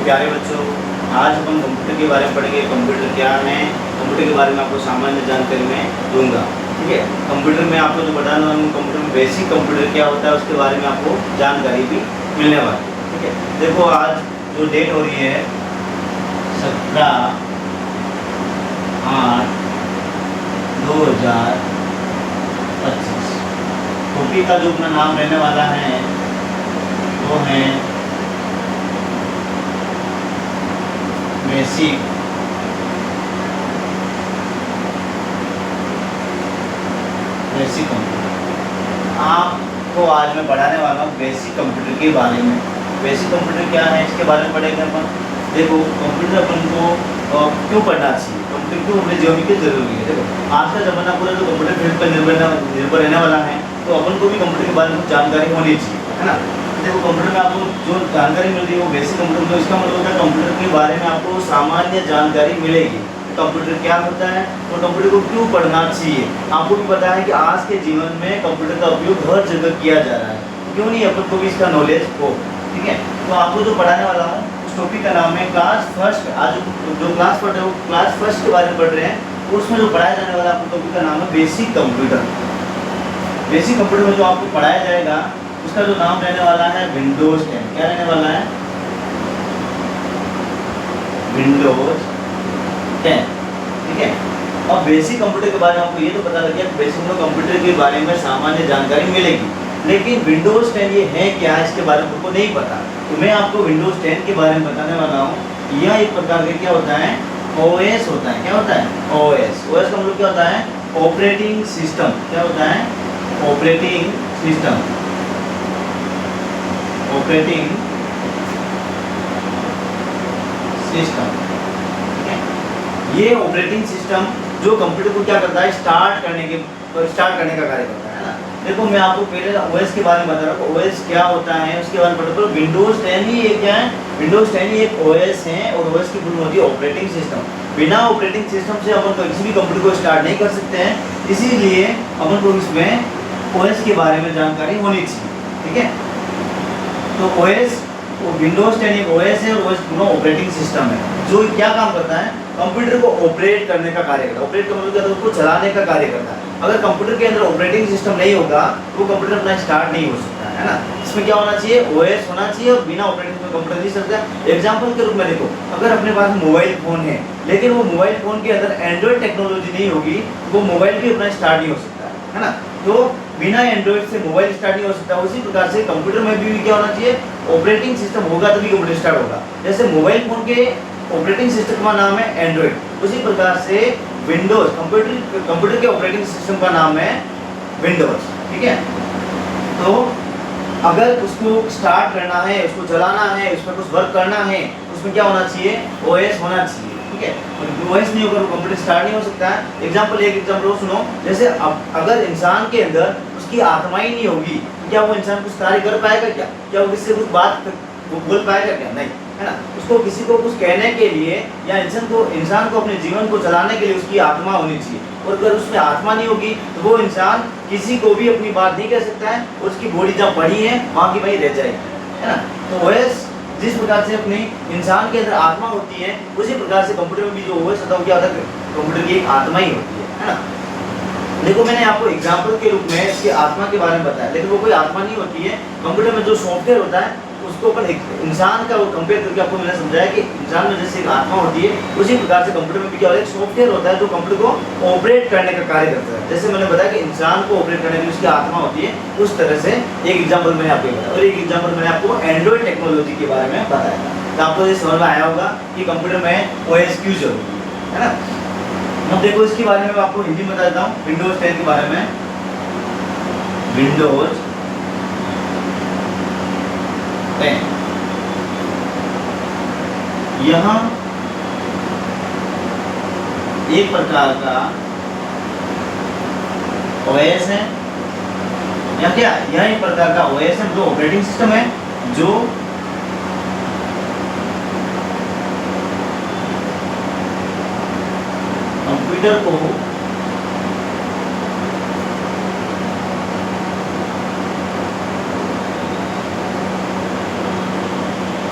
प्यारे बच्चों, आज अपन कंप्यूटर के बारे में पढ़ेंगे। कंप्यूटर क्या है, कंप्यूटर के बारे में आपको सामान्य जानकारी मैं दूंगा। ठीक है, कंप्यूटर में आपको जो बताना है, कंप्यूटर में बेसिक कंप्यूटर क्या होता है उसके बारे में आपको जानकारी भी मिलने वाली है। ठीक है, देखो आज जो डेट हो रही है 17/8/2025। टॉपिक का जो अपना नाम रहने वाला है वो है बेसिक कंप्यूटर। आपको आज मैं पढ़ाने वाला हूँ बेसिक कंप्यूटर के बारे में। बेसिक कंप्यूटर क्या है इसके बारे में पढ़ेंगे अपन। देखो कंप्यूटर अपन को क्यों पढ़ना चाहिए, कंप्यूटर क्यों अपने जीवन में जरूरी है। देखो आज का जमाना पूरा जो कंप्यूटर फील्ड पर निर्भर रहने वाला है, तो अपन को भी कंप्यूटर के बारे में जानकारी होनी चाहिए, है ना। देखो कंप्यूटर में आपको जो जानकारी मिल रही है वो बेसिक कंप्यूटर, तो इसका मतलब होता है कंप्यूटर के बारे में आपको सामान्य जानकारी मिलेगी। कंप्यूटर क्या होता है और कंप्यूटर को क्यों पढ़ना चाहिए। आपको भी पता है कि आज के जीवन में कंप्यूटर का उपयोग हर जगह किया जा रहा है, क्यों नहीं अपन को भी इसका नॉलेज हो। ठीक है, तो आपको जो पढ़ाने वाला हूँ उस टॉपिक का नाम है क्लास फर्स्ट। आज जो क्लास पढ़ रहे हो क्लास फर्स्ट के बारे में पढ़ रहे हैं, उसमें जो पढ़ाया जाने वाला आपको टॉपिक का नाम है बेसिक कंप्यूटर। बेसिक कंप्यूटर में जो आपको पढ़ाया जाएगा उसका जो नाम रहने वाला है विंडोज 10। क्या रहने वाला है? विंडोज 10। ठीक है, अब बेसिक कंप्यूटर के बारे में आपको ये तो पता लग गया कि बेसिक कंप्यूटर के बारे में सामान्य जानकारी मिलेगी, लेकिन विंडोज 10 ये है क्या इसके बारे में आपको नहीं पता। तो मैं आपको विंडोज 10 के बारे में बताने वाला हूँ। यह एक प्रकार का क्या होता है, ओएस होता है। क्या होता है? ओएस। ओएस का मतलब क्या होता है? Operating system. क्या होता है? Operating system. Operating system. ये ऑपरेटिंग सिस्टम जो कंप्यूटर को क्या करता है, स्टार्ट करने का कार्य करता है ना। देखो मैं आपको पहले ओएस के बारे में बता रहा हूँ, ओएस क्या होता है उसके बारे में पता करो। विंडोज 10 ही एक क्या है, विंडोज 10 ही एक ओएस है, और ओएस की फुल होती है ऑपरेटिंग सिस्टम। बिना ऑपरेटिंग सिस्टम से अपन किसी भी कंप्यूटर को स्टार्ट नहीं कर सकते हैं, इसीलिए अपन को इसमें ओएस के बारे में जानकारी होनी चाहिए। ठीक है, तो ओएस विंडोज 10 एक ओएस है और ओएस पूरा ऑपरेटिंग सिस्टम है जो क्या काम करता है, कंप्यूटर को ऑपरेट करने का कार्य करता है। ऑपरेट का मतलब क्या होता है, उसको चलाने का कार्य करता है। अगर कंप्यूटर के अंदर ऑपरेटिंग सिस्टम नहीं होगा तो कंप्यूटर अपना स्टार्ट नहीं हो सकता है ना। इसमें क्या होना चाहिए, ओएस होना चाहिए, और बिना ऑपरेटिंग में कंप्यूटर नहीं चलता। एग्जांपल के रूप में देखो, अगर अपने पास मोबाइल फोन है लेकिन वो मोबाइल फोन के अंदर एंड्रॉइड टेक्नोलॉजी नहीं होगी, वो मोबाइल भी अपना स्टार्ट नहीं हो सकता है ना। तो बिना एंड्रॉइड से मोबाइल स्टार्ट नहीं हो सकता। उसी प्रकार से कंप्यूटर में भी क्या होना चाहिए, ऑपरेटिंग सिस्टम होगा तभी कंप्यूटर स्टार्ट होगा। जैसे मोबाइल फोन के ऑपरेटिंग सिस्टम का नाम है एंड्रॉइड, उसी प्रकार से विंडोज कंप्यूटर के ऑपरेटिंग सिस्टम का नाम है विंडोज। ठीक है, तो अगर उसको स्टार्ट करना है, उसको चलाना है, उस पर कुछ वर्क करना है, उसमें क्या होना चाहिए, ओएस होना चाहिए। ठीक है, ओएस नहीं होगा तो कंप्यूटर स्टार्ट नहीं हो सकता है। एक एग्जांपल सुनो, जैसे अगर इंसान के अंदर उसकी आत्मा ही नहीं होगी तो क्या वो इंसान कुछ कार्य कर पाएगा? क्या वो किसी से कुछ बात बोल पाएगा? क्या नहीं, है ना। उसको किसी को कुछ कहने के लिए या इंसान को अपने जीवन को चलाने के लिए उसकी आत्मा होनी चाहिए, और अगर उसमें आत्मा नहीं होगी तो वो इंसान किसी को भी अपनी बात नहीं कह सकता है, उसकी बॉडी जहाँ पड़ी है वहाँ की वहीं रह जाएगी, है ना। तो ओएस जिस प्रकार से अपनी इंसान के अंदर आत्मा होती है, उसी प्रकार से कंप्यूटर में भी जो ओएस होता है क्या होता है, कंप्यूटर की एक आत्मा ही होती है ना। देखो मैंने आपको एग्जाम्पल के रूप में इसकी आत्मा के बारे में बताया, लेकिन वो कोई आत्मा नहीं होती है। कंप्यूटर में जो सॉफ्टवेयर होता है उसको अपन इंसान का कंपेयर करके आपको मैंने समझाया कि इंसान में जैसे एक आत्मा होती है, उसी प्रकार से कंप्यूटर में भी क्या होता है, एक सॉफ्टवेयर होता है जो कंप्यूटर को ऑपरेट करने का कार्य करता है। जैसे मैंने बताया कि इंसान को ऑपरेट करने के लिए उसकी आत्मा होती है, उस तरह से एक एग्जाम्पल मैंने आपको बताया। और एक एग्जाम्पल मैंने आपको एंड्रॉइड टेक्नोलॉजी के बारे में बताया था, तो आपको ये समझ में आया होगा कि कंप्यूटर में ओएस क्यों जरूरी है ना। अब देखो इसके बारे में आपको हिंदी में बता देता हूँ, विंडोज 10 के बारे में। विंडोज 10 यहाँ एक प्रकार का ओएस है, या क्या यह एक प्रकार का ओएस है जो ऑपरेटिंग सिस्टम है जो कंप्यूटर को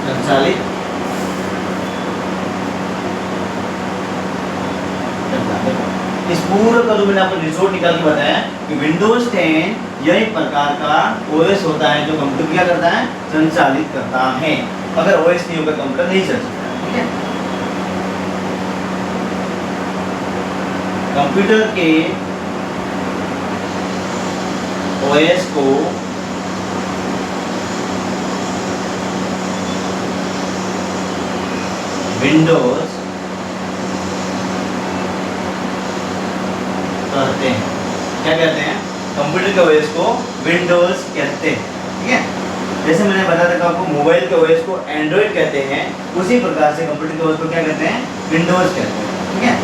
संचालित कंप्यूटर का जो मैंने आपको रिसोर्ट निकाल के बताया कि विंडोज 10 यही प्रकार का ओएस होता है जो कंप्यूटर क्या करता है, संचालित करता है। अगर ओएस नहीं होगा कंप्यूटर नहीं चल सकता। ठीक है, कंप्यूटर के ओएस को विंडोज कहते हैं। क्या कहते हैं? कंप्यूटर के ओएस को विंडोज कहते हैं। ठीक है, जैसे मैंने बताया था कि आपको मोबाइल के ओएस को एंड्रॉइड कहते हैं, उसी प्रकार से कंप्यूटर के ओएस को क्या कहते हैं, विंडोज कहते हैं। ठीक है,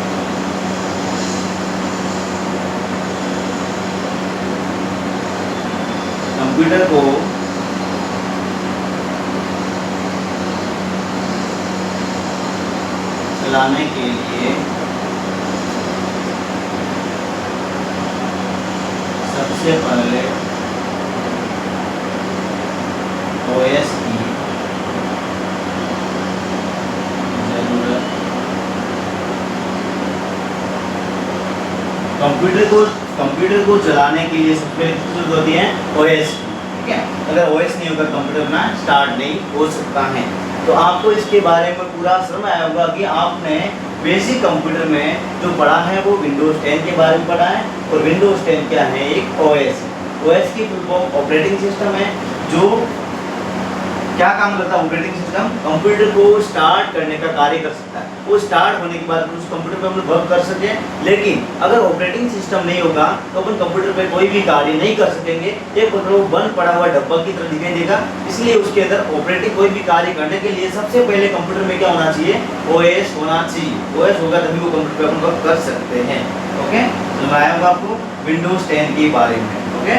कंप्यूटर को चलाने के लिए सबसे पहले ओएस की जरूरत, कंप्यूटर को चलाने के लिए सबसे पहले जरूरत होती है ओएस की। ठीक है, अगर ओएस नहीं होगा कंप्यूटर अपना स्टार्ट नहीं हो सकता है। तो आपको इसके बारे में पूरा समझ आया होगा कि आपने बेसिक कंप्यूटर में जो पढ़ा है वो विंडोज 10 के बारे में पढ़ा है। और विंडोज 10 क्या है, एक ओएस। ओएस की फुल फॉर्म ऑपरेटिंग सिस्टम है, जो क्या काम करता है? ऑपरेटिंग सिस्टम कंप्यूटर को स्टार्ट करने का कार्य कर सकता है। वो स्टार्ट होने के बाद उस कंप्यूटर पे हम लोग वर्क कर सके, लेकिन अगर ऑपरेटिंग सिस्टम नहीं होगा तो अपन कंप्यूटर पे कोई भी कार्य नहीं कर सकेंगे। एक मतलब बंद पड़ा हुआ डब्बा की तरह दिखाई देगा। इसलिए उसके अंदर ऑपरेटिंग कोई भी कार्य करने के लिए सबसे पहले कंप्यूटर में क्या होना चाहिए, ओएस होना चाहिए। ओएस होगा तभी वो कंप्यूटर पे अपन वर्क कर सकते हैं। ओके, तो मैं आऊँगा आपको विंडोज 10 के बारे में। ओके,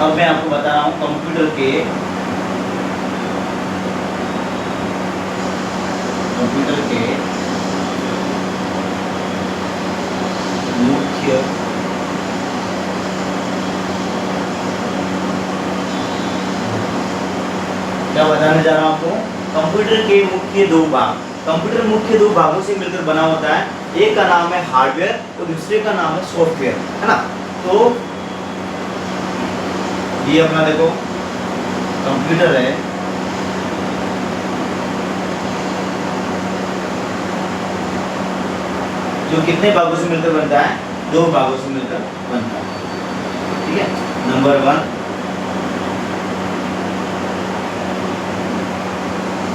अब मैं आपको बता रहा हूँ कंप्यूटर के मुख्य क्या बताने जा रहा हूँ आपको, कंप्यूटर के मुख्य दो भाग। कंप्यूटर मुख्य दो भागों से मिलकर बना होता है। एक का नाम है हार्डवेयर और दूसरे का नाम है सॉफ्टवेयर, है ना। तो ये अपना देखो कंप्यूटर है, जो कितने भागों से मिलकर बनता है, दो भागों से मिलकर बनता है। ठीक है, number 1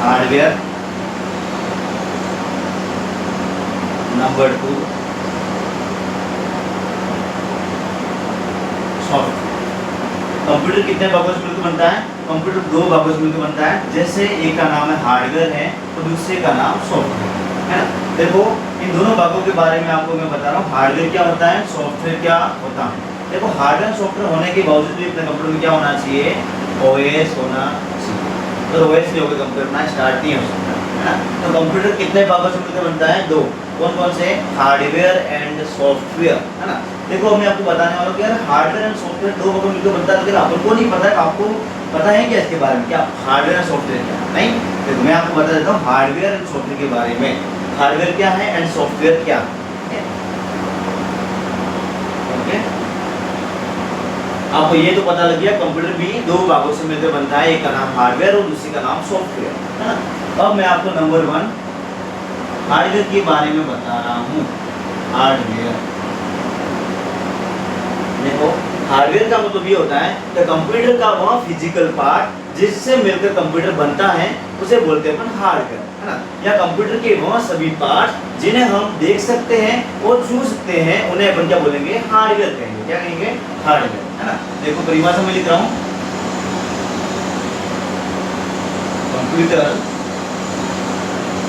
hardware, number 2 software. Computer कितने भागों से मिलकर बनता है, कंप्यूटर दो भागों से मिलकर बनता है। जैसे एक का नाम है हार्डवेयर है और दूसरे का नाम सॉफ्टवेयर है ना। देखो इन दोनों भागों के बारे में आपको मैं बता रहा हूँ, हार्डवेयर क्या होता है, सॉफ्टवेयर क्या होता है। देखो हार्डवेयर सॉफ्टवेयर होने के बावजूद भी अपने कंप्यूटर में क्या होना चाहिए, ओएस होना चाहिए। तो ओएस नहीं होगा कंप्यूटर ना स्टार्ट नहीं हो सकता, है ना। तो कंप्यूटर कितने भागों से मिलकर बनता है, दो। कौन कौन से, हार्डवेयर एंड सॉफ्टवेयर, है ना। देखो मैं आपको बताने वाला हूँ कि यार हार्डवेयर एंड सॉफ्टवेयर दो भागों में मिलकर बनता है, लेकिन आपको नहीं पता है। आपको पता है क्या इसके बारे में, क्या हार्डवेयर एंड सॉफ्टवेयर क्या नहीं। देखो मैं आपको बता देता हूँ हार्डवेयर एंड सॉफ्टवेयर के बारे में। हार्डवेयर क्या है एंड सॉफ्टवेयर क्या है। ओके, आपको ये तो पता लग गया कंप्यूटर भी दो भागों से मिलकर बनता है, एक का नाम हार्डवेयर और दूसरे का नाम सॉफ्टवेयर, है ना। अब मैं आपको नंबर 1 हार्डवेयर के बारे में बता रहा हूँ। हार्डवेयर, देखो हार्डवेयर का मतलब ये होता है कि कंप्यूटर का वह फिजिकल पार्ट जिससे मिलकर कंप्यूटर बनता है उसे बोलते हैं अपन हार्डवेयर, है ना। या कंप्यूटर के वह सभी पार्ट जिन्हें हम देख सकते हैं और छू सकते हैं उन्हें अपन क्या बोलेंगे, हार्डवेयर कहेंगे। क्या कहेंगे, हार्डवेयर, है ना। देखो परिभाषा में लिख रहा हूँ, कंप्यूटर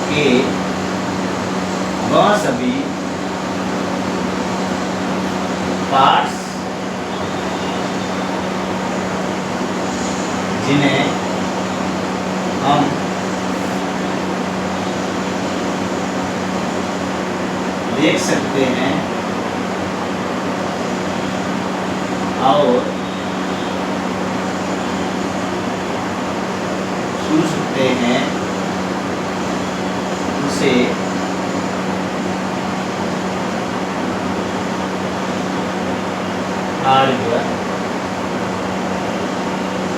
के वह सभी पार्ट्स जिन्हें हम देख सकते हैं और छू सकते हैं उसे हार्डवेयर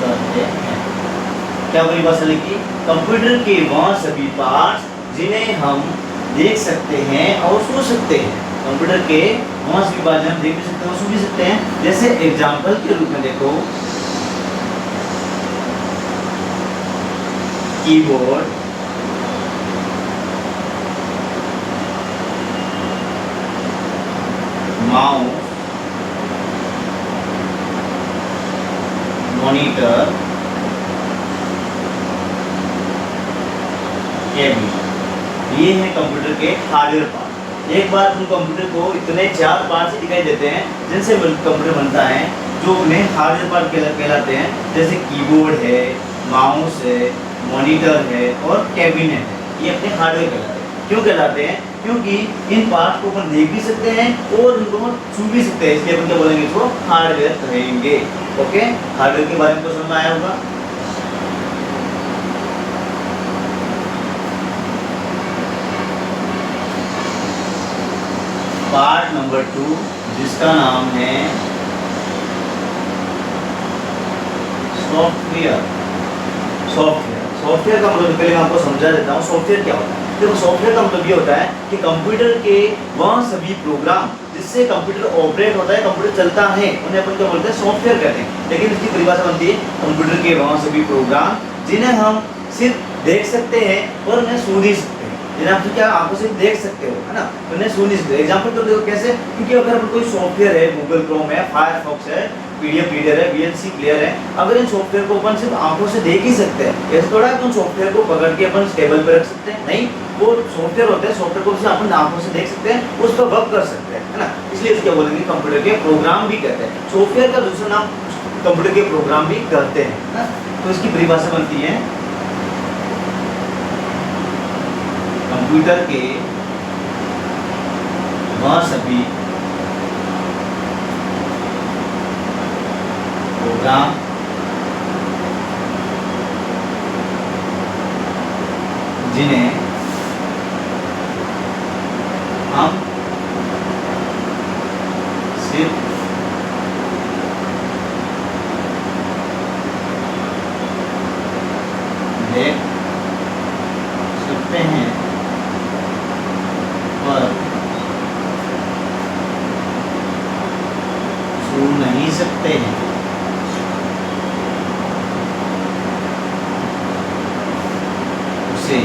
कहते हैं। क्या परिभाषा लिखी? कंप्यूटर के वह सभी पार्ट्स जिन्हें हम देख सकते हैं और सुन सकते हैं। कंप्यूटर के वह सभी पार्ट्स हम देख भी सकते हैं और सुन भी सकते हैं। जैसे एग्जांपल के रूप में देखो, कीबोर्ड, माउस, मॉनिटर, ये है कंप्यूटर के हार्डवेयर पार्ट। एक बार तुम कंप्यूटर को इतने 4 पार्ट से दिखाई देते हैं जिनसे कंप्यूटर बनता है, जो उन्हें हार्डवेयर पार्ट कहलाते हैं। जैसे कीबोर्ड है, माउस है, मॉनिटर है और कैबिनेट है। ये अपने हार्डवेयर कहलाते हैं। क्यों कहलाते हैं? क्योंकि इन पार्ट्स को अपन देख भी सकते हैं और इनको छू भी सकते हैं, इसलिए अपन क्या बोलेंगे? इसको हार्डवेयर कहेंगे। ओके, हार्डवेयर के बारे में कुछ समझ में आया होगा। पार्ट नंबर 2 जिसका नाम है सॉफ्टवेयर। सॉफ्टवेयर का मतलब पहले मैं आपको समझा देता हूँ सॉफ्टवेयर क्या होता है। देखो, सॉफ्टवेयर का मतलब ये होता है कि कंप्यूटर के वह सभी प्रोग्राम जिससे कंप्यूटर ऑपरेट होता है, कंप्यूटर चलता है, उन्हें अपन क्या बोलते हैं? सॉफ्टवेयर कहते हैं। लेकिन इसकी परिभाषा बनती है कंप्यूटर के वह सभी प्रोग्राम जिन्हें हम सिर्फ देख सकते हैं और उन्हें सुन नहीं सकते। जिन्हें आप क्या आंखों से देख सकते हो, है ना, उन्हें सुन नहीं सकते। एग्जाम्पल तो देखो कैसे, क्योंकि अगर अपन कोई सॉफ्टवेयर है, गूगल क्रोम है, फायरफॉक्स है, पीडीएफ रीडर है, वीएलसी प्लेयर है, अगर इन सॉफ्टवेयर को अपन सिर्फ आंखों से देख ही सकते हैं, ऐसे थोड़ा है सॉफ्टवेयर को पकड़ के अपन टेबल पर रख सकते हैं। नहीं, वो सॉफ्टवेयर होते हैं, सॉफ्टवेयर को अपन आंखों से देख सकते हैं, उस पर वर्क कर सकते हैं, है ना। इसलिए क्या बोलेंगे? कंप्यूटर के प्रोग्राम भी कहते हैं। सॉफ्टवेयर का दूसरा नाम कंप्यूटर के प्रोग्राम भी कहते हैं, ना। तो इसकी परिभाषा बनती है कंप्यूटर के वह सभी प्रोग्राम जिन्हें हम सिर्फ देख सकते हैं और छू नहीं सकते हैं। उसे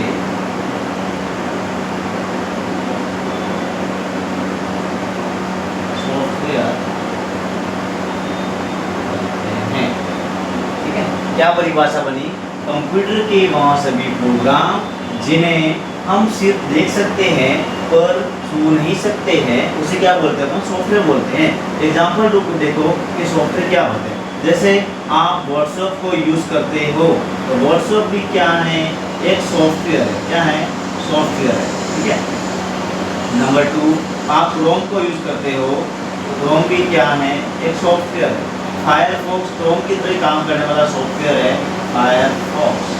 सॉफ्टवेयर कहते हैं। ठीक है, क्या परिभाषा बनी? कंप्यूटर के वह सभी प्रोग्राम जिन्हें हम सिर्फ देख सकते हैं पर छू नहीं सकते हैं, उसे क्या बोलते हैं? सॉफ्टवेयर बोलते हैं। एग्जाम्पल देखो कि सॉफ्टवेयर क्या होते हैं। जैसे आप व्हाट्सएप को यूज़ करते हो, तो व्हाट्सएप भी क्या है? एक सॉफ्टवेयर है। क्या है? सॉफ्टवेयर है। ठीक है। नंबर 2, आप क्रोम को यूज़ करते हो, तो क्रोम भी क्या है? एक सॉफ्टवेयर है। फायरफॉक्स क्रोम की तरह काम करने वाला सॉफ्टवेयर है फायरफॉक्स।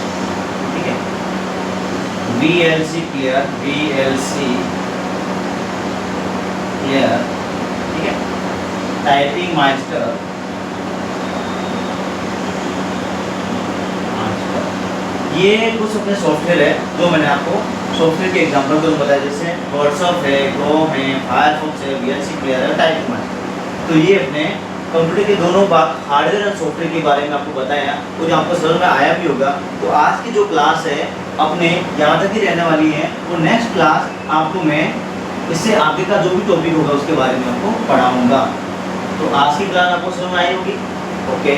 ठीक है। VLC प्लेयर, VLC प्लेयर, ठीक है। टाइपिंग मास्टर, ये कुछ अपने सॉफ्टवेयर है जो मैंने आपको सॉफ्टवेयर के एग्जांपल को बताया। जैसे व्हाट्सएप है, क्रोम है, फायरफॉक्स है, VLC प्लेयर है, टाइपिंग मास्टर। तो ये अपने कंप्यूटर के दोनों भाग हार्डवेयर और सॉफ्टवेयर के बारे में आपको बताया और आपको समझ में आया भी होगा। तो आज की जो क्लास है अपने यहाँ तक ही रहने वाली है, वो नेक्स्ट क्लास आपको मैं इससे आगे का जो भी टॉपिक होगा उसके बारे में आपको पढ़ाऊँगा। तो आज की क्लास आपको समझ में आई होगी। ओके।